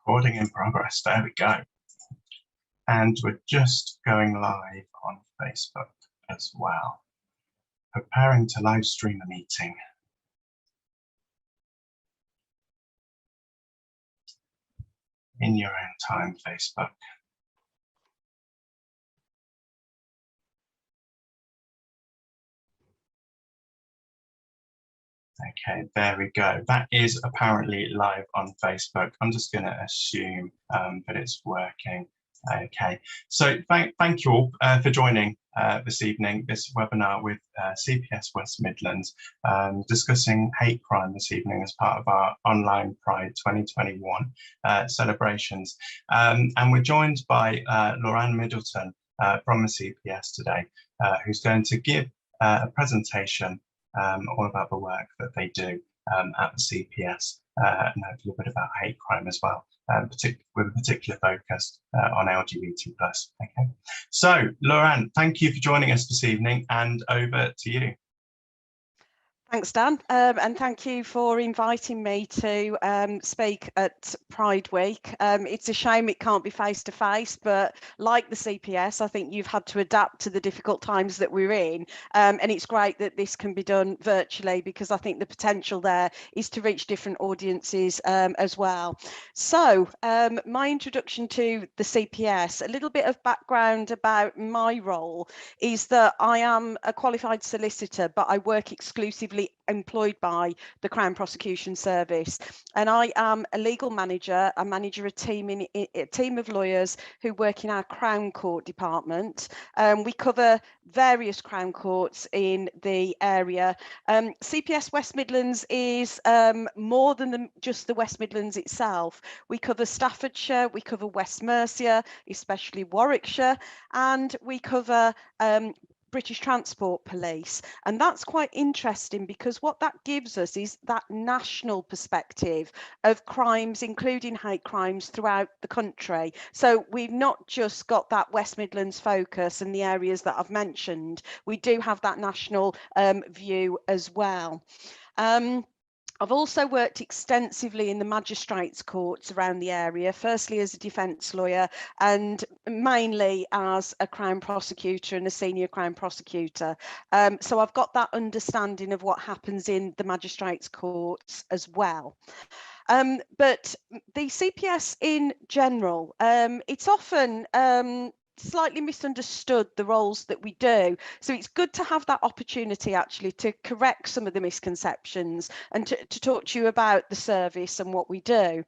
Recording in progress. There we go. And we're just going live on Facebook as well. Preparing to live stream a meeting. In your own time, Facebook. Okay, there we go. That is apparently live on Facebook. I'm just going to assume that it's working. Okay, so thank you all for joining this evening, this webinar with CPS West Midlands, discussing hate crime this evening as part of our online Pride 2021 celebrations. And we're joined by Lauren Middleton from the CPS today, who's going to give a presentation all about the work that they do at the CPS, and hopefully a bit about hate crime as well, with a particular focus on LGBT+. Okay, so Lauren, thank you for joining us this evening, and over to you. Thanks, Dan, and thank you for inviting me to speak at Pride Week. It's a shame it can't be face-to-face, but like the CPS, I think you've had to adapt to the difficult times that we're in, and it's great that this can be done virtually, because I think the potential there is to reach different audiences as well. So my introduction to the CPS, a little bit of background about my role is that I am a qualified solicitor, but I work exclusively employed by the Crown Prosecution Service, and I am a legal manager. I manage a team of lawyers who work in our Crown Court department. We cover various Crown Courts in the area. CPS West Midlands is more than just the West Midlands itself. We cover Staffordshire, we cover West Mercia, especially Warwickshire, and we cover British Transport Police. And that's quite interesting, because what that gives us is that national perspective of crimes, including hate crimes, throughout the country. So we've not just got that West Midlands focus and the areas that I've mentioned, we do have that national view as well. I've also worked extensively in the magistrates' courts around the area, firstly as a defence lawyer and mainly as a Crown prosecutor and a senior Crown prosecutor. So I've got that understanding of what happens in the magistrates' courts as well. But the CPS in general, it's often slightly misunderstood, the roles that we do. So it's good to have that opportunity actually to correct some of the misconceptions and to talk to you about the service and what we do.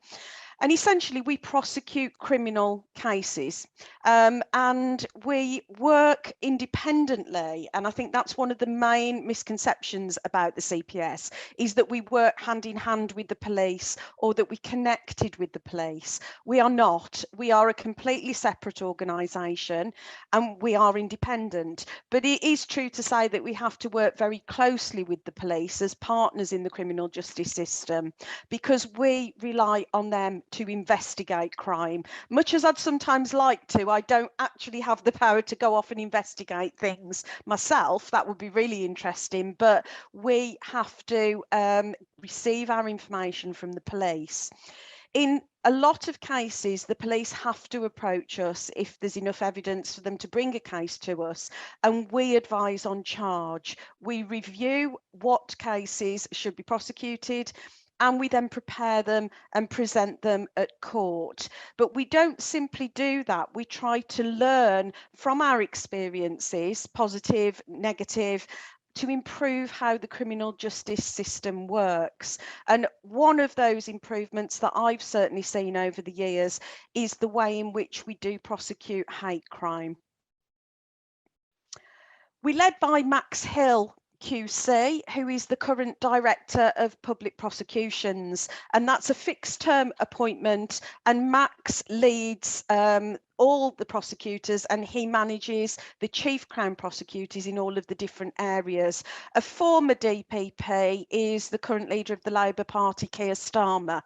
And essentially we prosecute criminal cases, and we work independently. And I think that's one of the main misconceptions about the CPS, is that we work hand in hand with the police, or that we connected with the police. We are not. We are a completely separate organisation, and we are independent. But it is true to say that we have to work very closely with the police as partners in the criminal justice system, because we rely on them to investigate crime. Much as I'd sometimes like to, I don't actually have the power to go off and investigate things myself. That would be really interesting, but we have to receive our information from the police. In a lot of cases, the police have to approach us if there's enough evidence for them to bring a case to us, and we advise on charge. We review what cases should be prosecuted, and we then prepare them and present them at court. But we don't simply do that. We try to learn from our experiences, positive, negative, to improve how the criminal justice system works. And one of those improvements that I've certainly seen over the years is the way in which we do prosecute hate crime. We're led by Max Hill QC, who is the current Director of Public Prosecutions, and that's a fixed term appointment, and Max leads all the prosecutors, and he manages the chief Crown prosecutors in all of the different areas. A former DPP is the current leader of the Labour Party, Keir Starmer.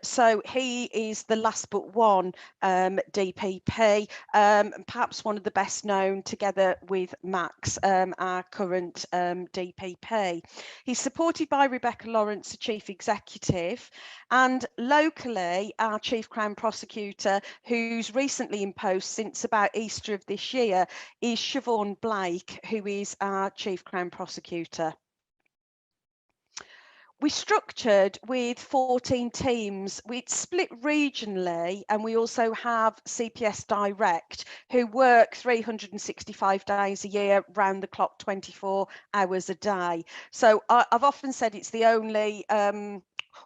So he is the last but one DPP, perhaps one of the best known, together with Max, our current DPP. He's supported by Rebecca Lawrence, the Chief Executive, and locally our Chief Crown Prosecutor, who's recently in post since about Easter of this year, is Siobhan Blake, who is our Chief Crown Prosecutor. We structured with 14 teams. We'd split regionally, and we also have CPS Direct, who work 365 days a year, round the clock, 24 hours a day. So I've often said it's the only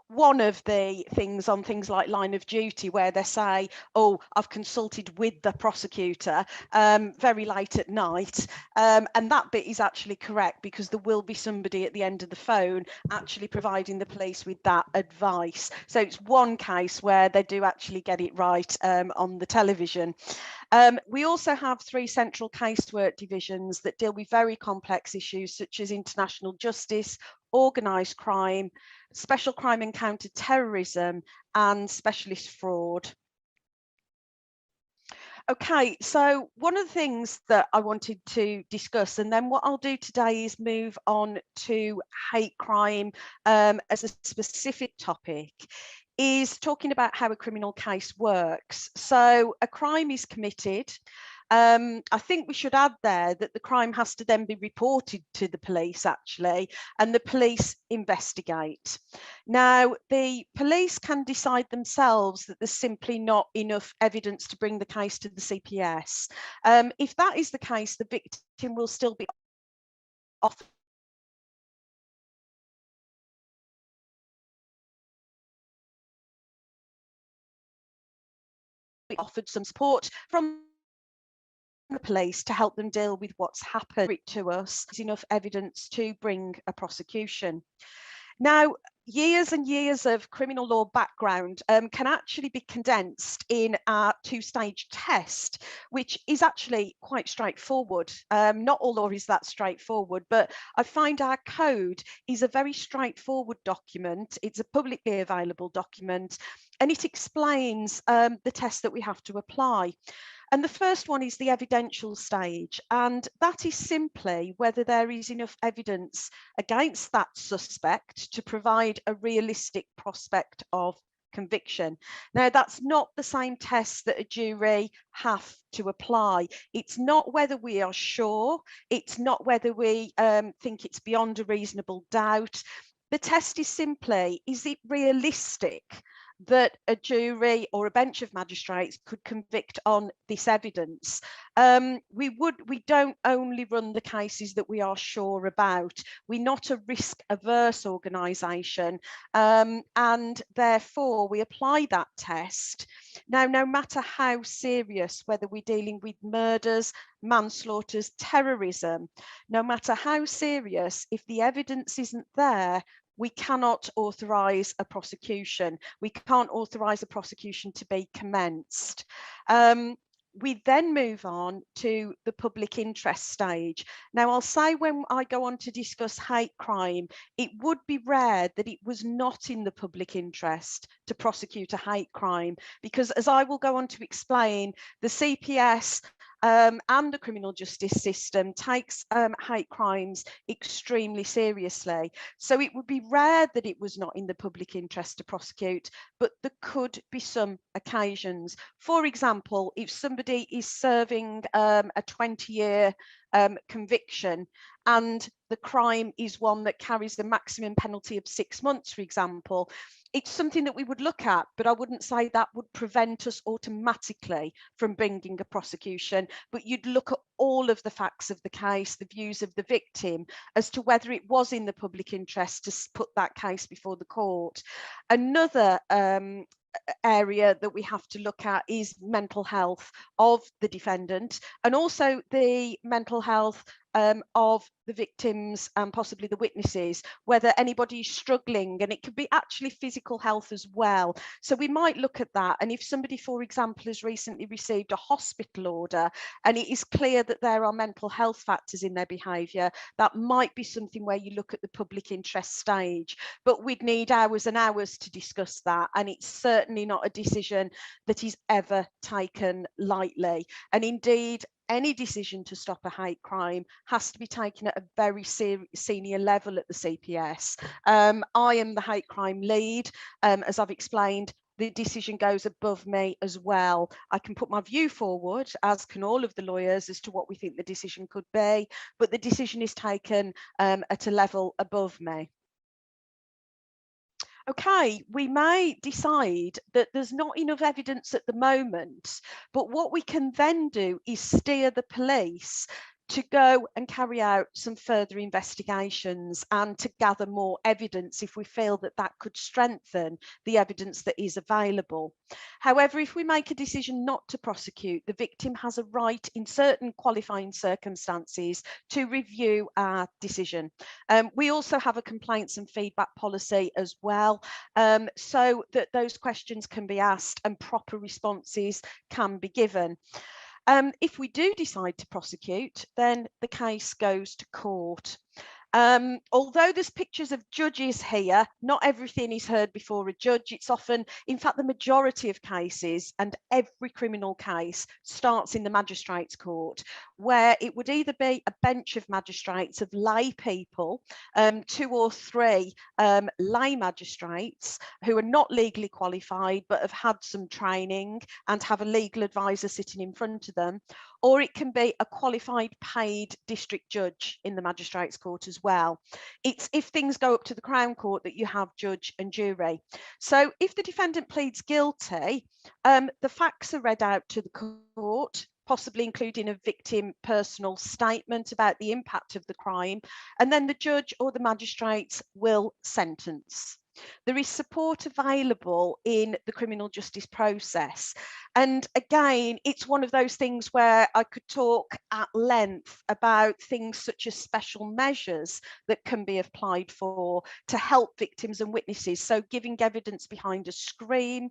one of the things on things like line of duty where they say, oh, I've consulted with the prosecutor very late at night. And that bit is actually correct, because there will be somebody at the end of the phone actually providing the police with that advice. So it's one case where they do actually get it right on the television. We also have 3 central casework divisions that deal with very complex issues such as international justice, organised crime, special crime and counter-terrorism, and specialist fraud. Okay, so one of the things that I wanted to discuss, and then what I'll do today is move on to hate crime as a specific topic, is talking about how a criminal case works. So a crime is committed. I think we should add there that the crime has to then be reported to the police, actually, and the police investigate. Now, the police can decide themselves that there's simply not enough evidence to bring the case to the CPS. If that is the case, the victim will still be offered some support from the police to help them deal with what's happened to us. There's enough evidence to bring a prosecution. Now, years and years of criminal law background can actually be condensed in our 2-stage test, which is actually quite straightforward. Not all law is that straightforward, but I find our code is a very straightforward document. It's a publicly available document, and it explains the test that we have to apply. And the first one is the evidential stage, and that is simply whether there is enough evidence against that suspect to provide a realistic prospect of conviction. Now, that's not the same test that a jury have to apply. It's not whether we are sure, it's not whether we think it's beyond a reasonable doubt. The test is simply, is it realistic that a jury or a bench of magistrates could convict on this evidence? We don't only run the cases that we are sure about. We're not a risk-averse organisation, and therefore we apply that test. Now, no matter how serious, whether we're dealing with murders, manslaughters, terrorism, no matter how serious, if the evidence isn't there, we cannot authorise a prosecution. We can't authorise a prosecution to be commenced. We then move on to the public interest stage. Now, I'll say when I go on to discuss hate crime, it would be rare that it was not in the public interest to prosecute a hate crime, because as I will go on to explain, the CPS and the criminal justice system takes hate crimes extremely seriously. So it would be rare that it was not in the public interest to prosecute, but there could be some occasions. For example, if somebody is serving a 20-year conviction and the crime is one that carries the maximum penalty of 6 months, for example, it's something that we would look at, but I wouldn't say that would prevent us automatically from bringing a prosecution. But you'd look at all of the facts of the case, the views of the victim, as to whether it was in the public interest to put that case before the court. Another area that we have to look at is mental health of the defendant, and also the mental health of the victims and possibly the witnesses, whether anybody is struggling, and it could be actually physical health as well. So we might look at that, and if somebody, for example, has recently received a hospital order and it is clear that there are mental health factors in their behaviour, that might be something where you look at the public interest stage. But we'd need hours and hours to discuss that, and it's certainly not a decision that is ever taken lightly. And indeed, any decision to stop a hate crime has to be taken at a very senior level at the CPS. I am the hate crime lead. As I've explained, the decision goes above me as well. I can put my view forward, as can all of the lawyers, as to what we think the decision could be, but the decision is taken at a level above me. Okay, we may decide that there's not enough evidence at the moment, but what we can then do is steer the police to go and carry out some further investigations and to gather more evidence if we feel that that could strengthen the evidence that is available. However, if we make a decision not to prosecute, the victim has a right in certain qualifying circumstances to review our decision. We also have a complaints and feedback policy as well, so that those questions can be asked and proper responses can be given. If we do decide to prosecute, then the case goes to court. Although there's pictures of judges here, not everything is heard before a judge. It's often, in fact, the majority of cases, and every criminal case starts in the magistrates' court, where it would either be a bench of magistrates, of lay people, 2 or 3 lay magistrates who are not legally qualified but have had some training and have a legal advisor sitting in front of them, or it can be a qualified paid district judge in the magistrates' court as well. It's if things go up to the Crown Court that you have judge and jury. So if the defendant pleads guilty, the facts are read out to the court, possibly including a victim personal statement about the impact of the crime, and then the judge or the magistrates will sentence. There is support available in the criminal justice process. And again, it's one of those things where I could talk at length about things such as special measures that can be applied for to help victims and witnesses. So giving evidence behind a screen,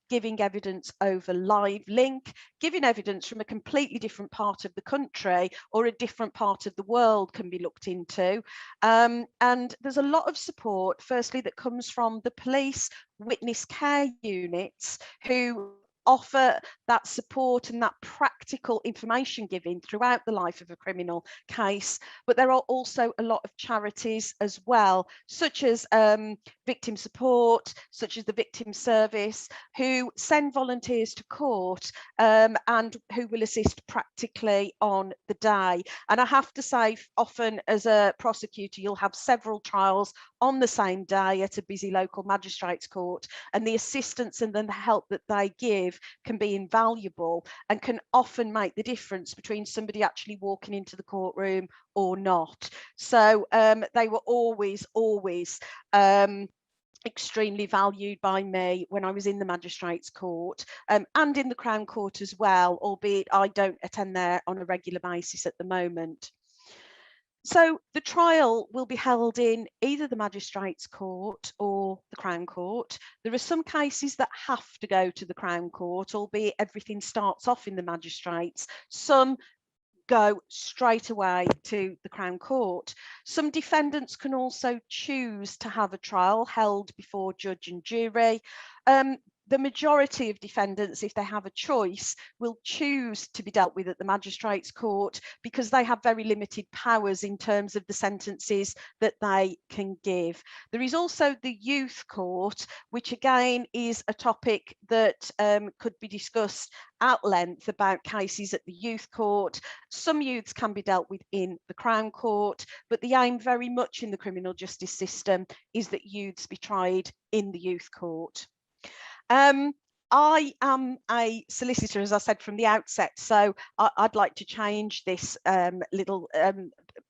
giving evidence over live link, giving evidence from a completely different part of the country or a different part of the world can be looked into. And there's a lot of support, firstly, that comes from the police witness care units who offer that support and that practical information giving throughout the life of a criminal case. But there are also a lot of charities as well, such as victim support, such as the victim service, who send volunteers to court and who will assist practically on the day. And I have to say, often as a prosecutor, you'll have several trials on the same day at a busy local magistrates court, and the assistance and then the help that they give can be invaluable and can often make the difference between somebody actually walking into the courtroom or not. So they were always extremely valued by me when I was in the magistrates court and in the Crown Court as well, albeit I don't attend there on a regular basis at the moment. So the trial will be held in either the magistrates court or the Crown Court. There are some cases that have to go to the Crown Court, albeit everything starts off in the magistrates. Some go straight away to the Crown Court. Some defendants can also choose to have a trial held before judge and jury. The majority of defendants, if they have a choice, will choose to be dealt with at the magistrates court because they have very limited powers in terms of the sentences that they can give. There is also the youth court, which again is a topic that could be discussed at length about cases at the youth court. Some youths can be dealt with in the Crown Court, but the aim very much in the criminal justice system is that youths be tried in the youth court. I am a solicitor, as I said from the outset, so I'd like to change this little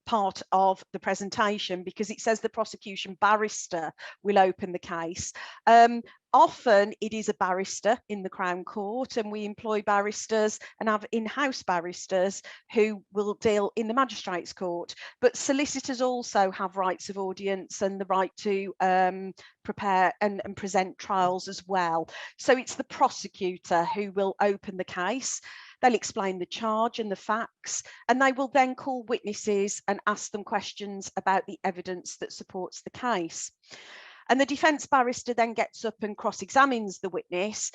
part of the presentation because it says the prosecution barrister will open the case. Often it is a barrister in the Crown Court, and we employ barristers and have in-house barristers who will deal in the Magistrates' Court. But solicitors also have rights of audience and the right to prepare and present trials as well. So it's the prosecutor who will open the case. They'll explain the charge and the facts, and they will then call witnesses and ask them questions about the evidence that supports the case. And the defence barrister then gets up and cross-examines the witness.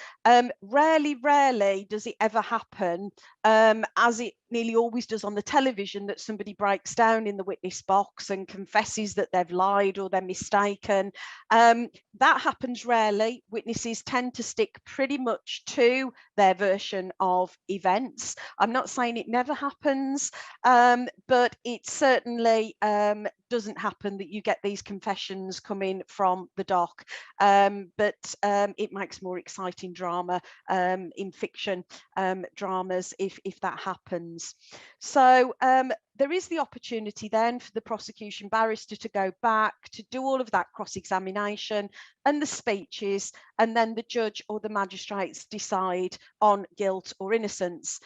Rarely does it ever happen, as it nearly always does on the television, that somebody breaks down in the witness box and confesses that they've lied or they're mistaken. That happens rarely. Witnesses tend to stick pretty much to their version of events. I'm not saying it never happens, but it certainly doesn't happen that you get these confessions coming from the dock, but it makes more exciting drama in fiction dramas if that happens. So there is the opportunity then for the prosecution barrister to go back to do all of that cross-examination and the speeches, and then the judge or the magistrates decide on guilt or innocence.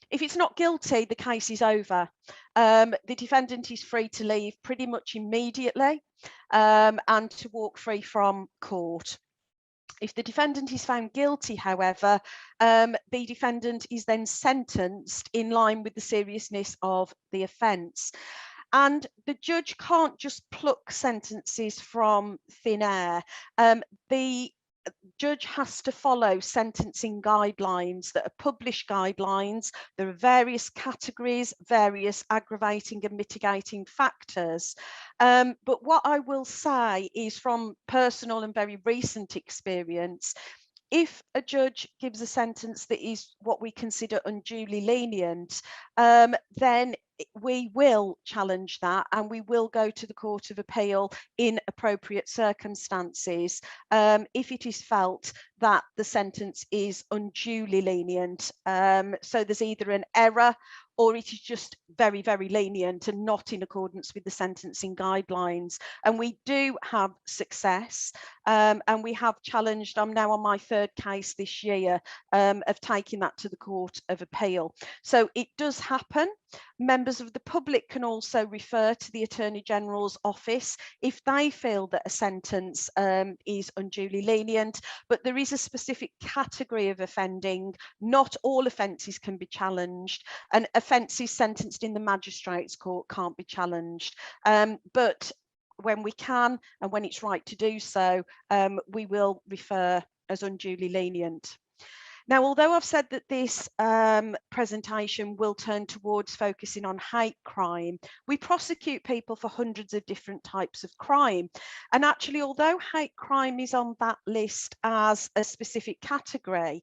If it's not guilty, the case is over. The defendant is free to leave pretty much immediately and to walk free from court. If the defendant is found guilty, however, the defendant is then sentenced in line with the seriousness of the offence. And the judge can't just pluck sentences from thin air. The judge has to follow sentencing guidelines that are published guidelines. There are various categories, various aggravating and mitigating factors. But what I will say is, from personal and very recent experience, if a judge gives a sentence that is what we consider unduly lenient, then we will challenge that and we will go to the Court of Appeal in appropriate circumstances if it is felt that the sentence is unduly lenient. So there's either an error or it is just very, very lenient and not in accordance with the sentencing guidelines. And we do have success, and we have challenged, I'm now on my third case this year, of taking that to the Court of Appeal. So it does happen. Members of the public can also refer to the Attorney General's office if they feel that a sentence is unduly lenient, but there is a specific category of offending. Not all offences can be challenged, and offences sentenced in the Magistrates' Court can't be challenged. But when we can and when it's right to do so, we will refer as unduly lenient. Now, although I've said that this presentation will turn towards focusing on hate crime, we prosecute people for hundreds of different types of crime. And actually, although hate crime is on that list as a specific category,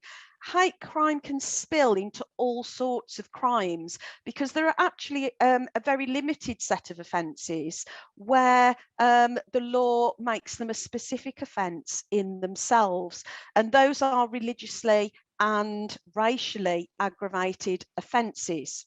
hate crime can spill into all sorts of crimes, because there are actually a very limited set of offences where the law makes them a specific offence in themselves, and those are religiously and racially aggravated offences.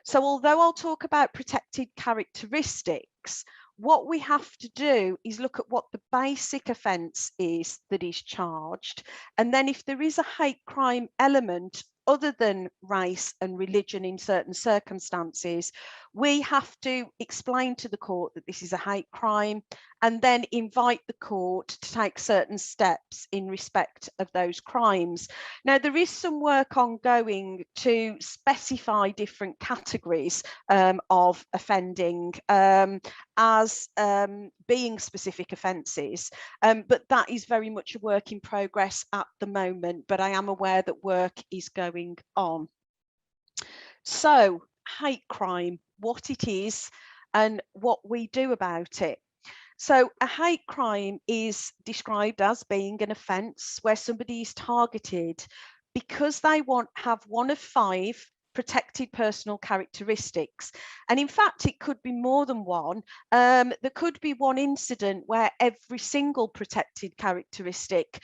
So although I'll talk about protected characteristics, what we have to do is look at what the basic offence is that is charged, and then if there is a hate crime element other than race and religion in certain circumstances, we have to explain to the court that this is a hate crime, and then invite the court to take certain steps in respect of those crimes. Now, there is some work ongoing to specify different categories of offending as being specific offences, but that is very much a work in progress at the moment, but I am aware that work is going on. So, hate crime, what it is and what we do about it. So a hate crime is described as being an offence where somebody is targeted because they have one of 5 protected personal characteristics. And in fact, it could be more than one. There could be one incident where every single protected characteristic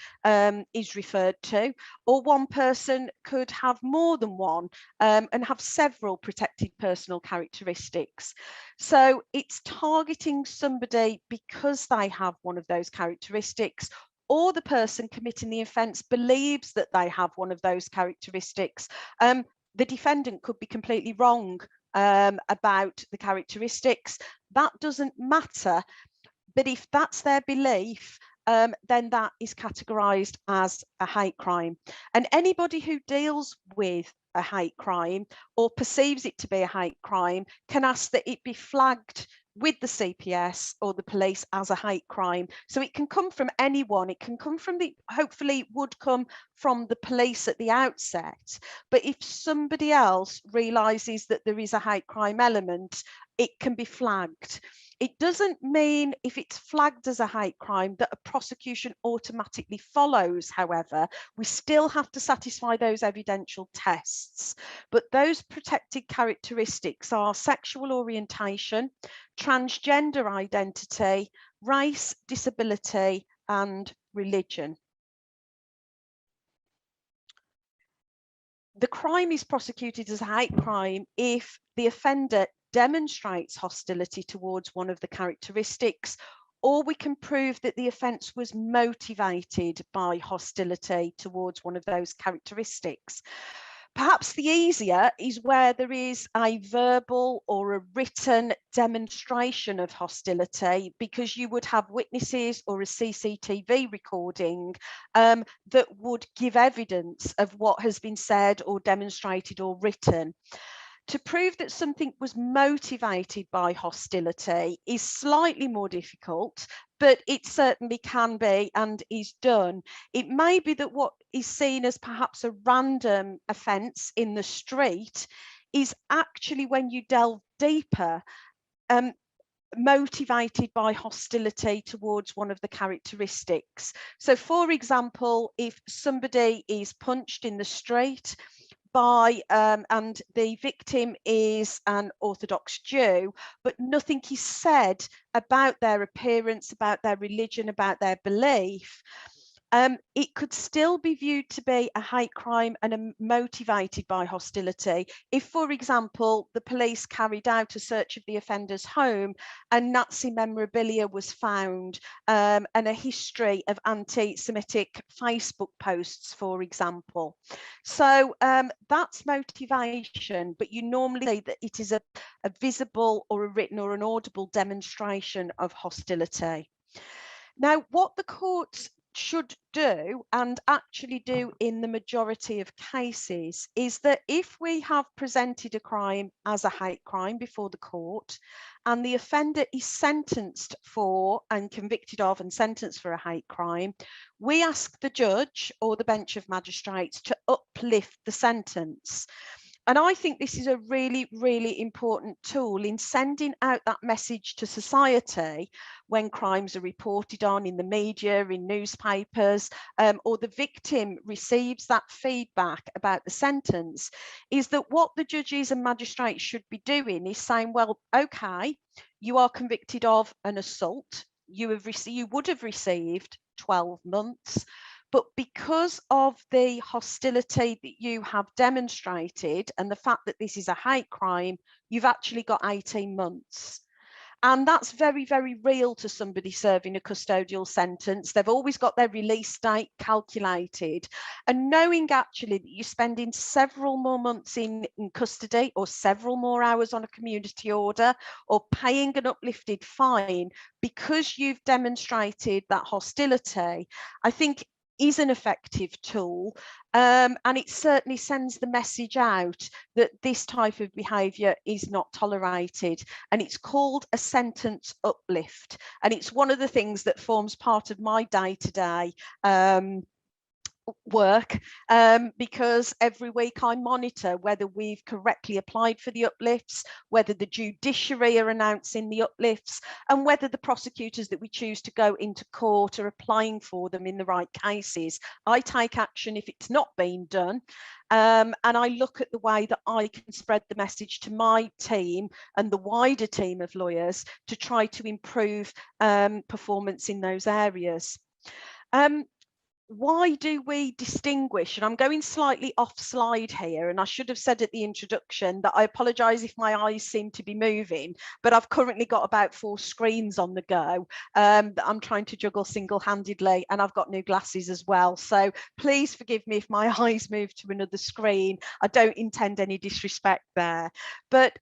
is referred to, or one person could have more than one and have several protected personal characteristics. So it's targeting somebody because they have one of those characteristics, or the person committing the offence believes that they have one of those characteristics. The defendant could be completely wrong about the characteristics. That doesn't matter. But if that's their belief, then that is categorised as a hate crime. And anybody who deals with a hate crime or perceives it to be a hate crime can ask that it be flagged with the CPS or the police as a hate crime. So it can come from anyone. It can come from hopefully it would come from the police at the outset. But if somebody else realises that there is a hate crime element, it can be flagged. It doesn't mean if it's flagged as a hate crime that a prosecution automatically follows. However, we still have to satisfy those evidential tests. But those protected characteristics are sexual orientation, transgender identity, race, disability, and religion. The crime is prosecuted as a hate crime if the offender demonstrates hostility towards one of the characteristics, or we can prove that the offence was motivated by hostility towards one of those characteristics. Perhaps the easier is where there is a verbal or a written demonstration of hostility, because you would have witnesses or a CCTV recording that would give evidence of what has been said or demonstrated or written. To prove that something was motivated by hostility is slightly more difficult, but it certainly can be and is done. It may be that what is seen as perhaps a random offence in the street is actually, when you delve deeper, motivated by hostility towards one of the characteristics. So, for example, if somebody is punched in the street by and the victim is an Orthodox Jew, but nothing is said about their appearance, about their religion, about their belief, it could still be viewed to be a hate crime and motivated by hostility. If, for example, the police carried out a search of the offender's home and Nazi memorabilia was found, and a history of anti-Semitic Facebook posts, for example. So that's motivation, but you normally say that it is a visible or a written or an audible demonstration of hostility. Now, what the courts should do, and actually do in the majority of cases, is that if we have presented a crime as a hate crime before the court and the offender is sentenced for and convicted of and sentenced for a hate crime, we ask the judge or the bench of magistrates to uplift the sentence. And I think this is a really, really important tool in sending out that message to society when crimes are reported on in the media, in newspapers, or the victim receives that feedback about the sentence, is that what the judges and magistrates should be doing is saying, well, okay, you are convicted of an assault. You would have received 12 months. But because of the hostility that you have demonstrated and the fact that this is a hate crime, you've actually got 18 months. And that's very, very real to somebody serving a custodial sentence. They've always got their release date calculated. And knowing actually that you're spending several more months in custody, or several more hours on a community order, or paying an uplifted fine because you've demonstrated that hostility, I think is an effective tool, and it certainly sends the message out that this type of behaviour is not tolerated, and it's called a sentence uplift, and it's one of the things that forms part of my day-to-day work, because every week I monitor whether we've correctly applied for the uplifts, whether the judiciary are announcing the uplifts, and whether the prosecutors that we choose to go into court are applying for them in the right cases. I take action if it's not been done, and I look at the way that I can spread the message to my team and the wider team of lawyers to try to improve performance in those areas. why do we distinguish? And I'm going slightly off slide here, and I should have said at the introduction that I apologise if my eyes seem to be moving, but I've currently got about 4 screens on the go that I'm trying to juggle single-handedly, and I've got new glasses as well. So please forgive me if my eyes move to another screen. I don't intend any disrespect there. But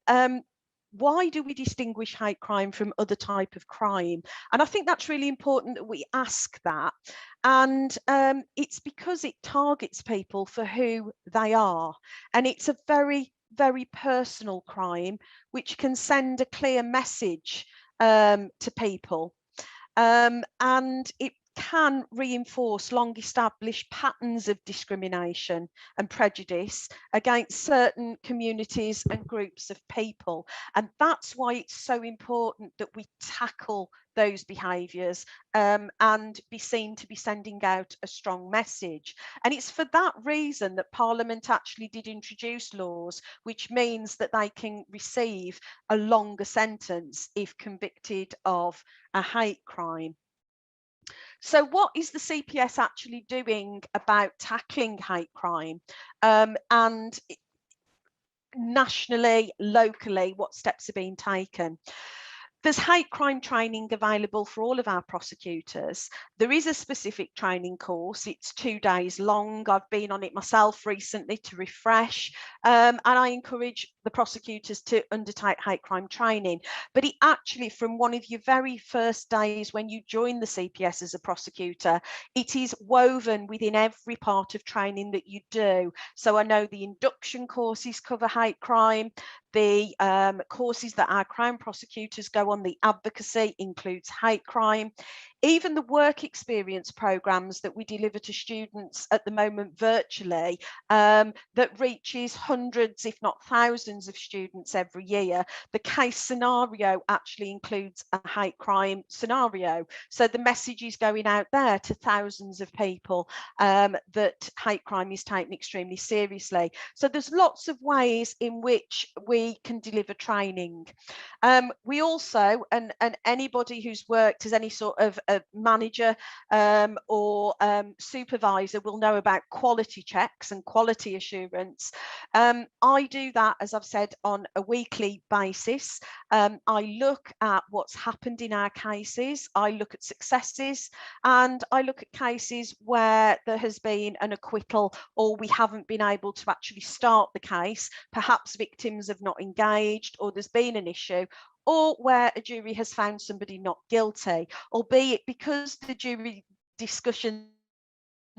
why do we distinguish hate crime from other type of crime? And I think that's really important that we ask that. And it's because it targets people for who they are. And it's a very, very personal crime, which can send a clear message to people. And it can reinforce long established patterns of discrimination and prejudice against certain communities and groups of people. And that's why it's so important that we tackle those behaviours and be seen to be sending out a strong message. And it's for that reason that Parliament actually did introduce laws, which means that they can receive a longer sentence if convicted of a hate crime. So what is the CPS actually doing about tackling hate crime? And nationally, locally, what steps are being taken? There's hate crime training available for all of our prosecutors. There is a specific training course. It's 2 days long. I've been on it myself recently to refresh, and I encourage the prosecutors to undertake hate crime training. But it actually, from one of your very first days when you join the CPS as a prosecutor, it is woven within every part of training that you do. So I know the induction courses cover hate crime. The courses that our Crown prosecutors go on, the advocacy, includes hate crime. Even the work experience programmes that we deliver to students at the moment virtually, that reaches hundreds, if not thousands of students every year. The case scenario actually includes a hate crime scenario. So the message is going out there to thousands of people that hate crime is taken extremely seriously. So there's lots of ways in which we can deliver training. We also, and anybody who's worked as any sort of a manager or supervisor will know about quality checks and quality assurance. I do that, as I've said, on a weekly basis. I look at what's happened in our cases, I look at successes, and I look at cases where there has been an acquittal or we haven't been able to actually start the case. Perhaps victims have not engaged, or there's been an issue, or where a jury has found somebody not guilty, albeit because the jury discussions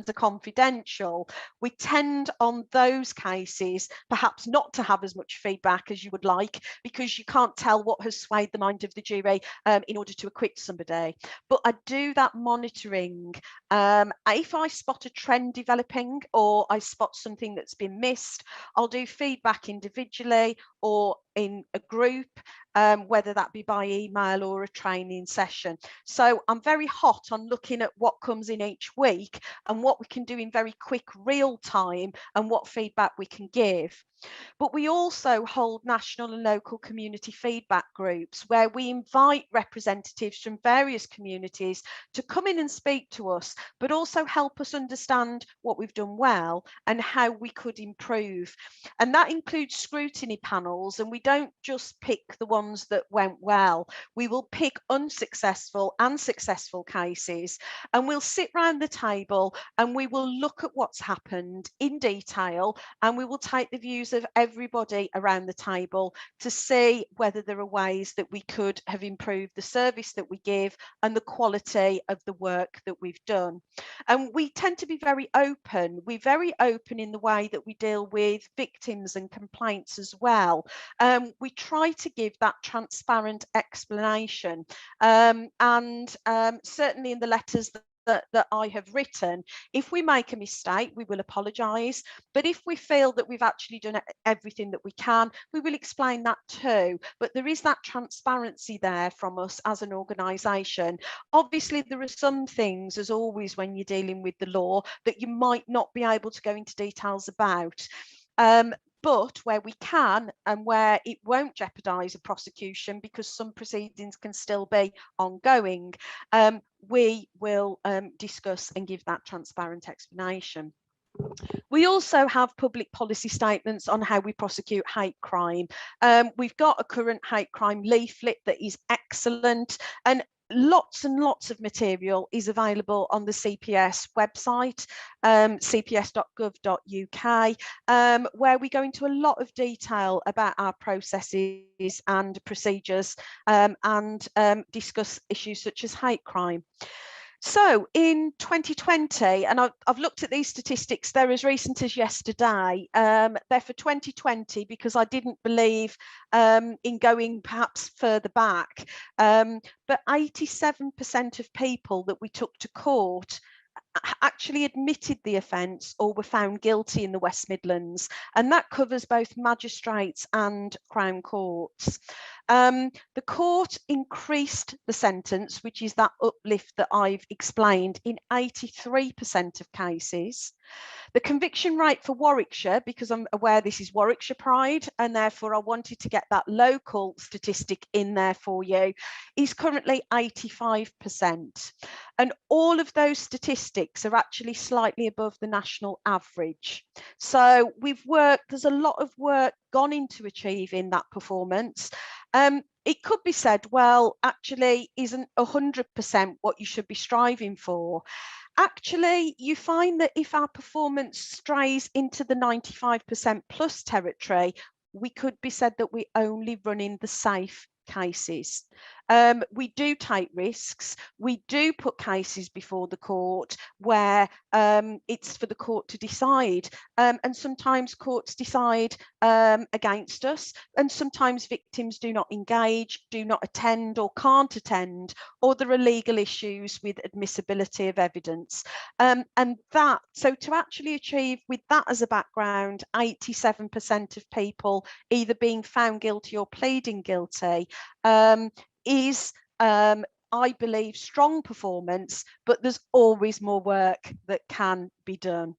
are confidential. We tend on those cases perhaps not to have as much feedback as you would like, because you can't tell what has swayed the mind of the jury in order to acquit somebody. But I do that monitoring. If I spot a trend developing or I spot something that's been missed, I'll do feedback individually or in a group, whether that be by email or a training session. So I'm very hot on looking at what comes in each week and what we can do in very quick real time and what feedback we can give. But we also hold national and local community feedback groups where we invite representatives from various communities to come in and speak to us, but also help us understand what we've done well and how we could improve. And that includes scrutiny panels, and we don't just pick the ones that went well. We will pick unsuccessful and successful cases, and we'll sit round the table and we will look at what's happened in detail, and we will take the views of everybody around the table to see whether there are ways that we could have improved the service that we give and the quality of the work that we've done. And we tend to be very open. We're very open in the way that we deal with victims and complaints as well. We try to give that transparent explanation, and certainly in the letters that I have written, if we make a mistake, we will apologise. But if we feel that we've actually done everything that we can, we will explain that too. But there is that transparency there from us as an organisation. Obviously, there are some things, as always, when you're dealing with the law, that you might not be able to go into details about. but where we can and where it won't jeopardise a prosecution, because some proceedings can still be ongoing, we will discuss and give that transparent explanation. We also have public policy statements on how we prosecute hate crime. We've got a current hate crime leaflet that is excellent, and lots and lots of material is available on the CPS website, cps.gov.uk, where we go into a lot of detail about our processes and procedures, and discuss issues such as hate crime. So in 2020, and I've looked at these statistics, they're as recent as yesterday. They're for 2020 because I didn't believe in going perhaps further back. But 87% of people that we took to court actually admitted the offence or were found guilty in the West Midlands, and that covers both magistrates and Crown courts. The court increased the sentence, which is that uplift that I've explained, in 83% of cases. The conviction rate for Warwickshire, because I'm aware this is Warwickshire Pride, and therefore I wanted to get that local statistic in there for you, is currently 85%. And all of those statistics are actually slightly above the national average. So there's a lot of work gone into achieving that performance. It could be said, well, actually, isn't 100% what you should be striving for? Actually, you find that if our performance strays into the 95% plus territory, we could be said that we're only running the safe cases. We do take risks. We do put cases before the court where it's for the court to decide. And sometimes courts decide against us, and sometimes victims do not engage, do not attend or can't attend, or there are legal issues with admissibility of evidence. So to actually achieve, with that as a background, 87% of people either being found guilty or pleading guilty is, I believe, strong performance, but there's always more work that can be done.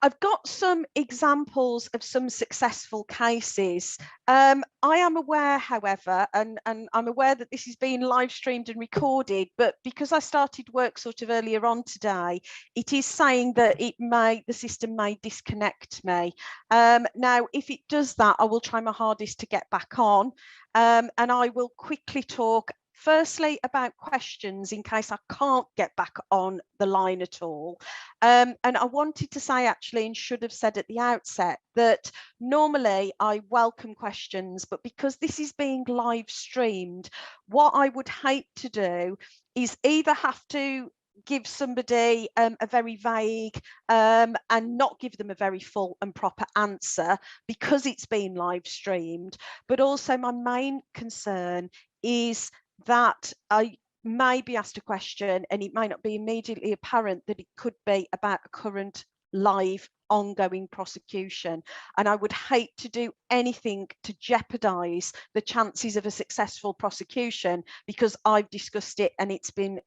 I've got some examples of some successful cases. I am aware, however, and I'm aware that this is being live streamed and recorded, but because I started work sort of earlier on today, it is saying that the system may disconnect me. Now, if it does that, I will try my hardest to get back on, and I will quickly talk firstly about questions in case I can't get back on the line at all. And I wanted to say, actually, and should have said at the outset, that normally I welcome questions, but because this is being live streamed, what I would hate to do is either have to give somebody a very vague and not give them a very full and proper answer because it's been live streamed, but also my main concern is that I may be asked a question and it may not be immediately apparent that it could be about a current live ongoing prosecution, and I would hate to do anything to jeopardize the chances of a successful prosecution because I've discussed it and it's been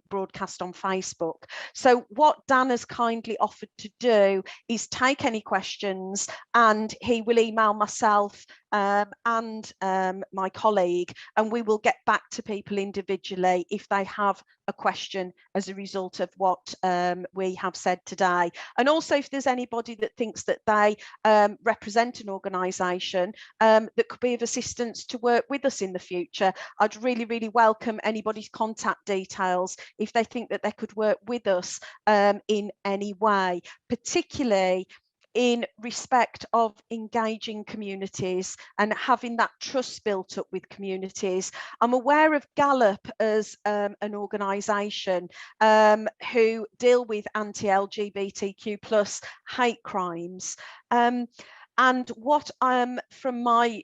broadcast on Facebook. So what Dan has kindly offered to do is take any questions, and he will email myself and my colleague, and we will get back to people individually if they have a question as a result of what we have said today. And also, if there's anybody that thinks that they represent an organisation that could be of assistance to work with us in the future, I'd really, really welcome anybody's contact details if they think that they could work with us in any way, particularly in respect of engaging communities and having that trust built up with communities. I'm aware of Gallup as an organisation who deal with anti-LGBTQ plus hate crimes. And what from my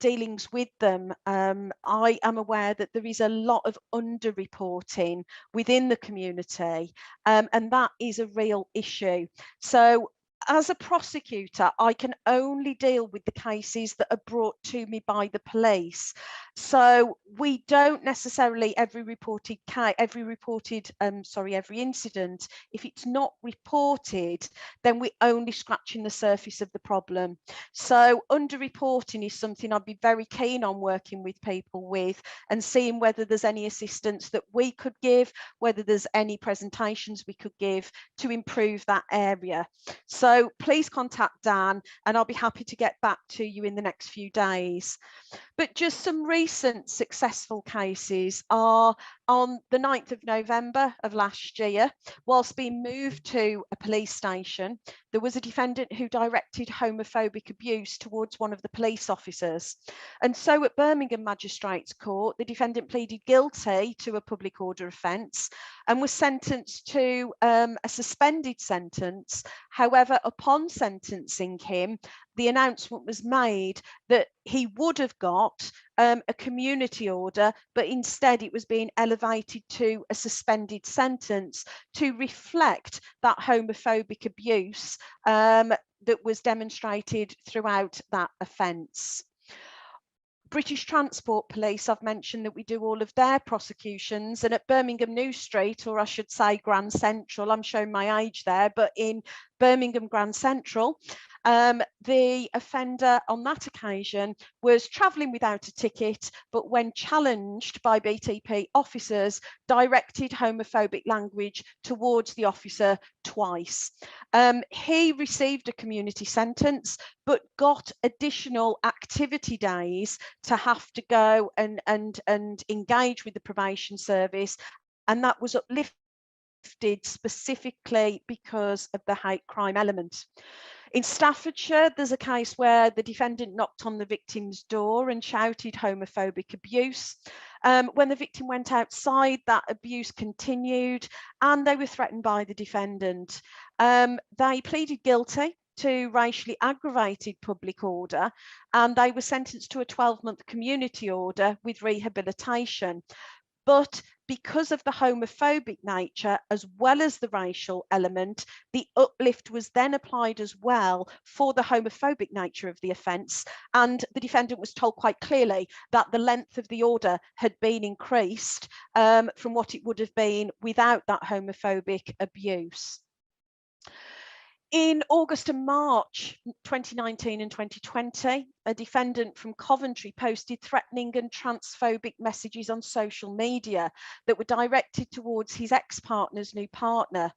dealings with them, I am aware that there is a lot of underreporting within the community, and that is a real issue. So as a prosecutor, I can only deal with the cases that are brought to me by the police. So we don't necessarily every incident, if it's not reported, then we're only scratching the surface of the problem. So underreporting is something I'd be very keen on working with people with, and seeing whether there's any assistance that we could give, whether there's any presentations we could give to improve that area. So please contact Dan and I'll be happy to get back to you in the next few days. But just some recent successful cases are on the 9th of November of last year, whilst being moved to a police station, there was a defendant who directed homophobic abuse towards one of the police officers. And so at Birmingham Magistrates Court, the defendant pleaded guilty to a public order offence and was sentenced to a suspended sentence. However, upon sentencing him, the announcement was made that he would have got a community order, but instead it was being elevated to a suspended sentence to reflect that homophobic abuse that was demonstrated throughout that offence. British Transport Police, I've mentioned that we do all of their prosecutions, and at Birmingham New Street, or I should say Grand Central, I'm showing my age there, but in Birmingham Grand Central, the offender on that occasion was travelling without a ticket, but when challenged by BTP officers, directed homophobic language towards the officer twice. He received a community sentence, but got additional activity days to have to go and engage with the probation service, and that was uplifted specifically because of the hate crime element. In Staffordshire, there's a case where the defendant knocked on the victim's door and shouted homophobic abuse. When the victim went outside, that abuse continued and they were threatened by the defendant. They pleaded guilty to racially aggravated public order, and they were sentenced to a 12-month community order with rehabilitation. But because of the homophobic nature as well as the racial element, the uplift was then applied as well for the homophobic nature of the offence, and the defendant was told quite clearly that the length of the order had been increased from what it would have been without that homophobic abuse. In August and March 2019 and 2020, a defendant from Coventry posted threatening and transphobic messages on social media that were directed towards his ex-partner's new partner.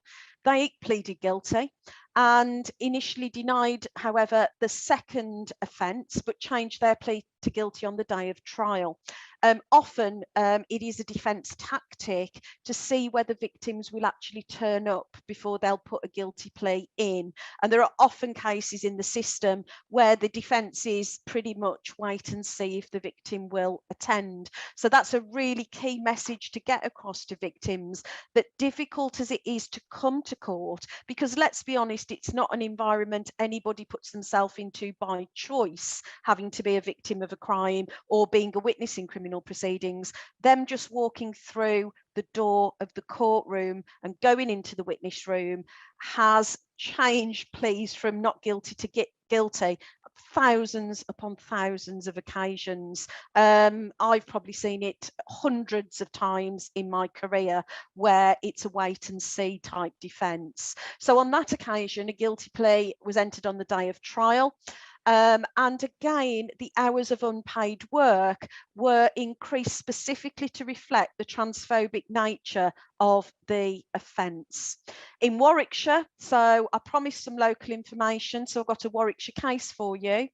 They pleaded guilty and initially denied, however, the second offence, but changed their plea to guilty on the day of trial. Often it is a defence tactic to see whether victims will actually turn up before they'll put a guilty plea in. And there are often cases in the system where the defence is pretty much wait and see if the victim will attend. So that's a really key message to get across to victims, that difficult as it is to come to court, because let's be honest, it's not an environment anybody puts themselves into by choice, having to be a victim of a crime or being a witness in criminal proceedings. Them just walking through the door of the courtroom and going into the witness room has changed pleas from not guilty to guilty thousands upon thousands of occasions. I've probably seen it hundreds of times in my career where it's a wait and see type defence. So on that occasion, a guilty plea was entered on the day of trial. And again, the hours of unpaid work were increased specifically to reflect the transphobic nature of the offence. In Warwickshire, so I promised some local information, so I've got a Warwickshire case for you.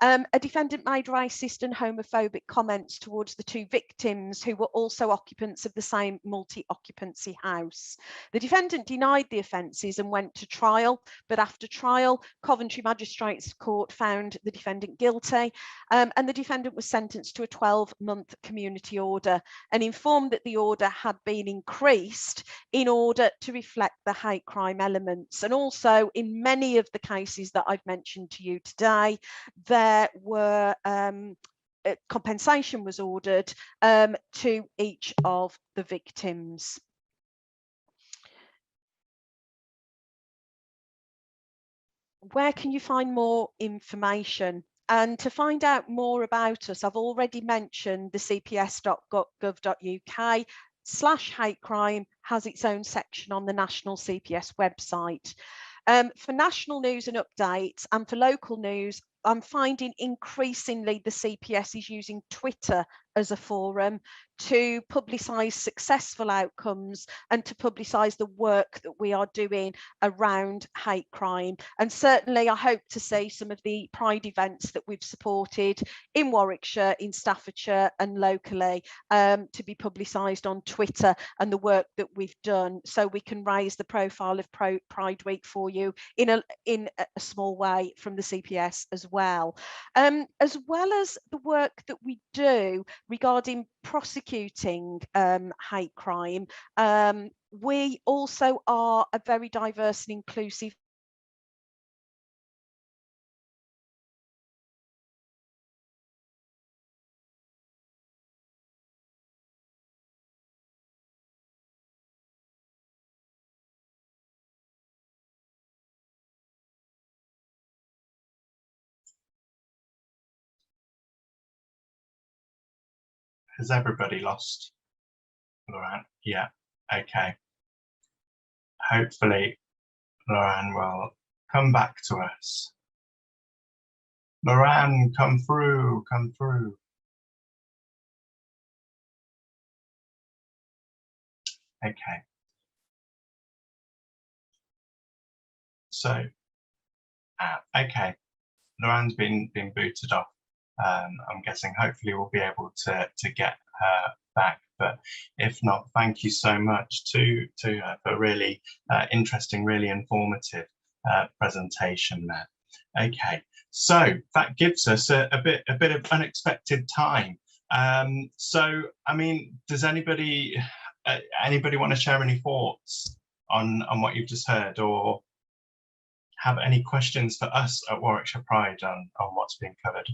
A defendant made racist and homophobic comments towards the two victims, who were also occupants of the same multi-occupancy house. The defendant denied the offences and went to trial, but after trial, Coventry Magistrates Court found the defendant guilty, and the defendant was sentenced to a 12-month community order and informed that the order had been increased in order to reflect the hate crime elements. And also, in many of the cases that I've mentioned to you today, there were compensation was ordered to each of the victims. where can you find more information? And to find out more about us, I've already mentioned the cps.gov.uk/hate crime has its own section on the national CPS website. For national news and updates, and for local news, I'm finding increasingly the CPS is using Twitter as a forum to publicise successful outcomes and to publicise the work that we are doing around hate crime. And certainly I hope to see some of the Pride events that we've supported in Warwickshire, in Staffordshire and locally to be publicised on Twitter, and the work that we've done, so we can raise the profile of Pride Week for you in a small way from the CPS as well as the work that we do regarding prosecuting hate crime. We also are a very diverse and inclusive Has everybody lost Lauren? Yeah, okay. Hopefully Lauren will come back to us. Lauren, come through, come through. Okay. So, okay, Lauren's been booted off. I'm guessing hopefully we'll be able to get her back, but if not, thank you so much to her for really interesting, really informative presentation there. Okay, so that gives us a bit of unexpected time. So I mean, does anybody want to share any thoughts on what you've just heard, or have any questions for us at Warwickshire Pride on what's being covered?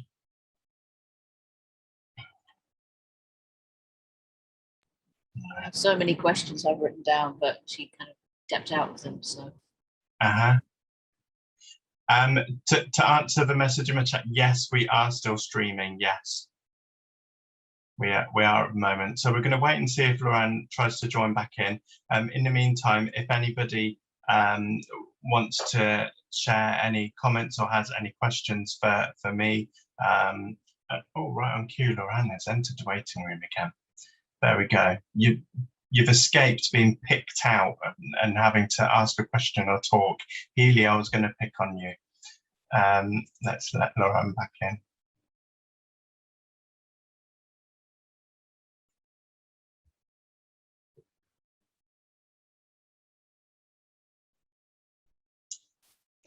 I have so many questions I've written down, but she kind of stepped out of them. So. To answer the message in the chat, yes, we are still streaming. Yes, we are at the moment. So we're going to wait and see if Lauren tries to join back in. In the meantime, if anybody wants to share any comments or has any questions for me, oh, right on cue, Lauren has entered the waiting room again. There we go. You've escaped being picked out and having to ask a question or talk. Healy, I was going to pick on you. Let's let Lauren back in.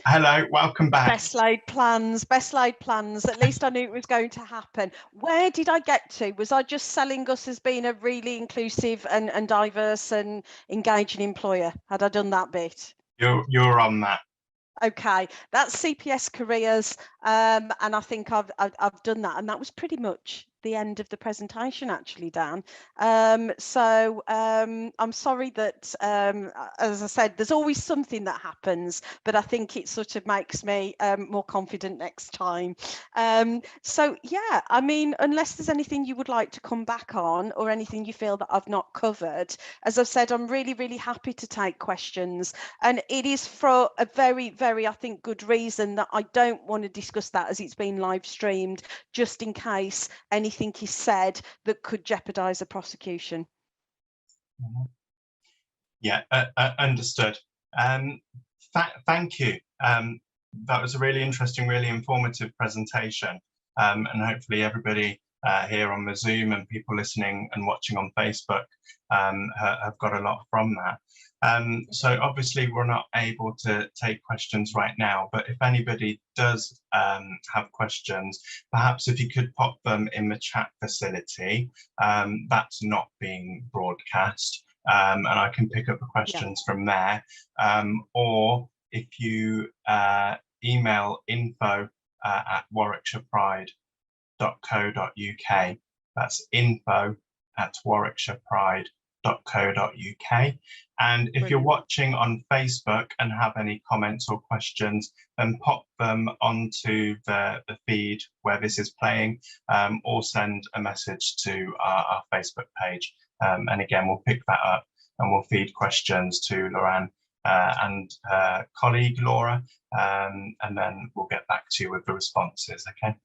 Hello, welcome back. Best laid plans, at least I knew it was going to happen. Where did I get to? Was I just selling us as being a really inclusive and diverse and engaging employer? Had I done that bit? You're on that. Okay, that's CPS careers, and I think I've done that, and that was pretty much the end of the presentation, actually, Dan. So I'm sorry that, as I said, there's always something that happens, but I think it sort of makes me more confident next time. So yeah, I mean, unless there's anything you would like to come back on or anything you feel that I've not covered, as I've said, I'm really happy to take questions, and it is for a very, I think, good reason that I don't want to discuss that as it's been live streamed, just in case anything is said that could jeopardize a prosecution. Yeah, understood. Thank you. That was a really interesting, really informative presentation, and hopefully everybody here on the Zoom and people listening and watching on Facebook have got a lot from that. So obviously we're not able to take questions right now, but if anybody does have questions, perhaps if you could pop them in the chat facility, that's not being broadcast, and I can pick up the questions from there, or if you email info at warwickshirepride.co.uk, that's info@warwickshirepride.co.uk. And if you're Brilliant. watching on Facebook and have any comments or questions, then pop them onto the feed where this is playing, or send a message to our Facebook page. And again, we'll pick that up and we'll feed questions to Lorraine and her colleague Laura, and then we'll get back to you with the responses, okay?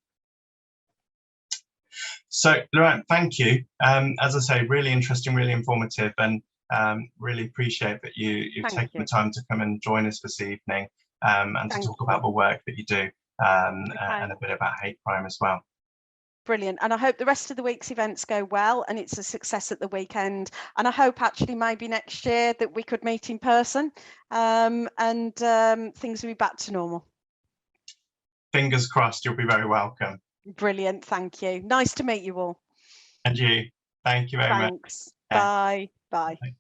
So Lorraine, thank you. As I say, really interesting, really informative, and really appreciate that you've taken the time to come and join us this evening, and to talk about the work that you do, and a bit about hate crime as well. Brilliant. And I hope the rest of the week's events go well and it's a success at the weekend. And I hope actually maybe next year that we could meet in person, and things will be back to normal. Fingers crossed, you'll be very welcome. Brilliant. Thank you. Nice to meet you all. And you. Thank you very much. Thanks. Bye. Bye. Bye.